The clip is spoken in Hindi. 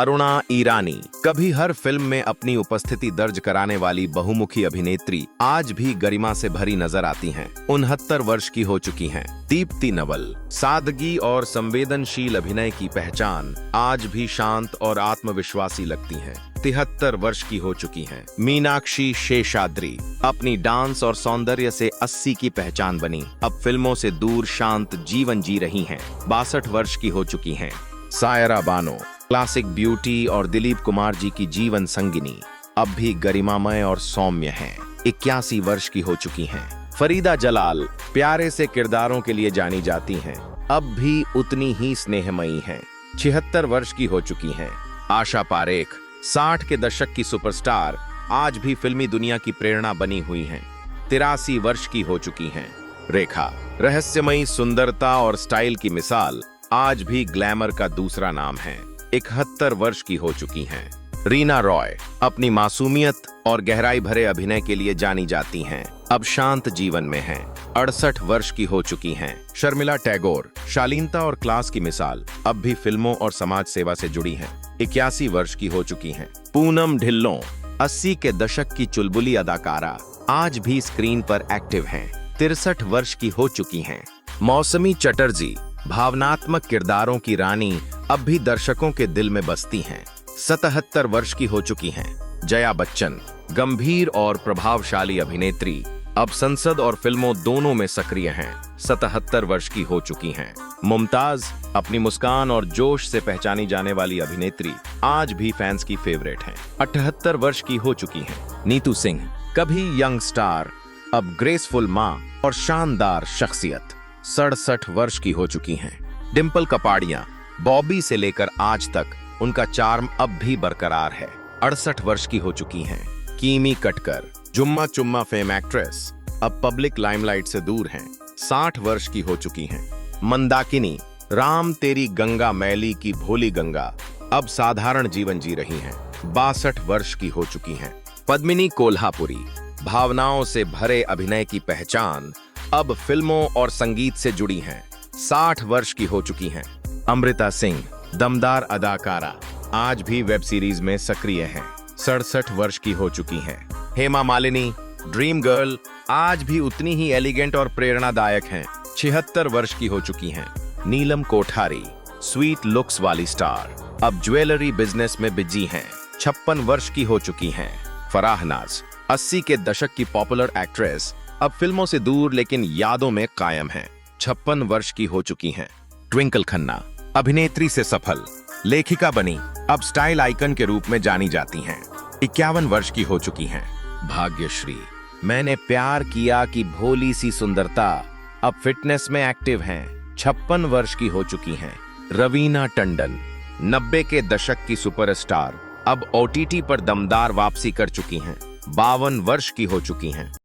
अरुणा ईरानी, कभी हर फिल्म में अपनी उपस्थिति दर्ज कराने वाली बहुमुखी अभिनेत्री आज भी गरिमा से भरी नजर आती हैं। 69 वर्ष की हो चुकी हैं। दीप्ति नवल, सादगी और संवेदनशील अभिनय की पहचान, आज भी शांत और आत्मविश्वासी लगती हैं। 73 वर्ष की हो चुकी हैं। मीनाक्षी शेषाद्री, अपनी डांस और सौंदर्य से 80 की पहचान बनी, अब फिल्मों से दूर शांत जीवन जी रही हैं। 62 वर्ष की हो चुकी हैं। सायरा बानो, क्लासिक ब्यूटी और दिलीप कुमार जी की जीवन संगिनी, अब भी गरिमामय और सौम्य हैं। 81 वर्ष की हो चुकी हैं। फरीदा जलाल, प्यारे से किरदारों के लिए जानी जाती हैं, अब भी उतनी ही स्नेहमयी हैं। 76 वर्ष की हो चुकी हैं। आशा पारेख, 60 के दशक की सुपरस्टार, आज भी फिल्मी दुनिया की प्रेरणा बनी हुई हैं। 83 वर्ष की हो चुकी हैं। रेखा, रहस्यमयी सुंदरता और स्टाइल की मिसाल, आज भी ग्लैमर का दूसरा नाम है। 71 वर्ष की हो चुकी हैं। रीना रॉय, अपनी मासूमियत और गहराई भरे अभिनय के लिए जानी जाती हैं, अब शांत जीवन में हैं। 68 वर्ष की हो चुकी हैं। शर्मिला टैगोर, शालीनता और क्लास की मिसाल, अब भी फिल्मों और समाज सेवा से जुड़ी हैं। 81 वर्ष की हो चुकी हैं। पूनम ढिल्लों, 80 के दशक की चुलबुली अदाकारा, आज भी स्क्रीन पर एक्टिव हैं। 63 वर्ष की हो चुकी हैं। मौसमी चटर्जी, भावनात्मक किरदारों की रानी, अब भी दर्शकों के दिल में बसती हैं। 77 वर्ष की हो चुकी हैं। जया बच्चन, गंभीर और प्रभावशाली अभिनेत्री, अब संसद और फिल्मों दोनों में सक्रिय हैं। 77 वर्ष की हो चुकी हैं। मुमताज, अपनी मुस्कान और जोश से पहचानी जाने वाली अभिनेत्री, आज भी फैंस की फेवरेट हैं। 78 वर्ष की हो चुकी हैं। नीतू सिंह, कभी यंग स्टार, अब ग्रेसफुल मां और शानदार शख्सियत, 67 वर्ष की हो चुकी हैं। डिंपल कपाड़िया, बॉबी से लेकर आज तक उनका चार्म अब भी बरकरार है। 68 वर्ष की हो चुकी हैं। कीमी कटकर, जुम्मा चुम्मा फेम एक्ट्रेस, अब पब्लिक लाइमलाइट से दूर हैं। 60 वर्ष की हो चुकी हैं। मंदाकिनी, राम तेरी गंगा मैली की भोली गंगा, अब साधारण जीवन जी रही हैं। 62 वर्ष की हो चुकी हैं। पद्मिनी कोल्हापुरी, भावनाओं से भरे अभिनय की पहचान, अब फिल्मों और संगीत से जुड़ी हैं। 60 वर्ष की हो चुकी हैं। अमृता सिंह, दमदार अदाकारा, आज भी वेब सीरीज में सक्रिय हैं। 67 वर्ष की हो चुकी हैं। हेमा मालिनी, ड्रीम गर्ल, आज भी उतनी ही एलिगेंट और प्रेरणादायक हैं। 76 वर्ष की हो चुकी हैं। नीलम कोठारी, स्वीट लुक्स वाली स्टार, अब ज्वेलरी बिजनेस में बिजी हैं। 56 वर्ष की हो चुकी हैं। फराह नाज, 80 के दशक की पॉपुलर एक्ट्रेस, अब फिल्मों से दूर लेकिन यादों में कायम हैं। 56 वर्ष की हो चुकी हैं। ट्विंकल खन्ना, अभिनेत्री से सफल, लेखिका बनी, अब स्टाइल आइकन के रूप में जानी जाती हैं। 51 वर्ष की हो चुकी हैं। भाग्यश्री, मैंने प्यार किया की भोली सी सुंदरता, अब फिटनेस में एक्टिव हैं। 56 वर्ष की हो चुकी हैं। रवीना टंडन, 90 के दशक की सुपरस्टार, अब OTT पर दमदार वापसी कर चुकी हैं। 52 वर्ष की हो चुकी हैं।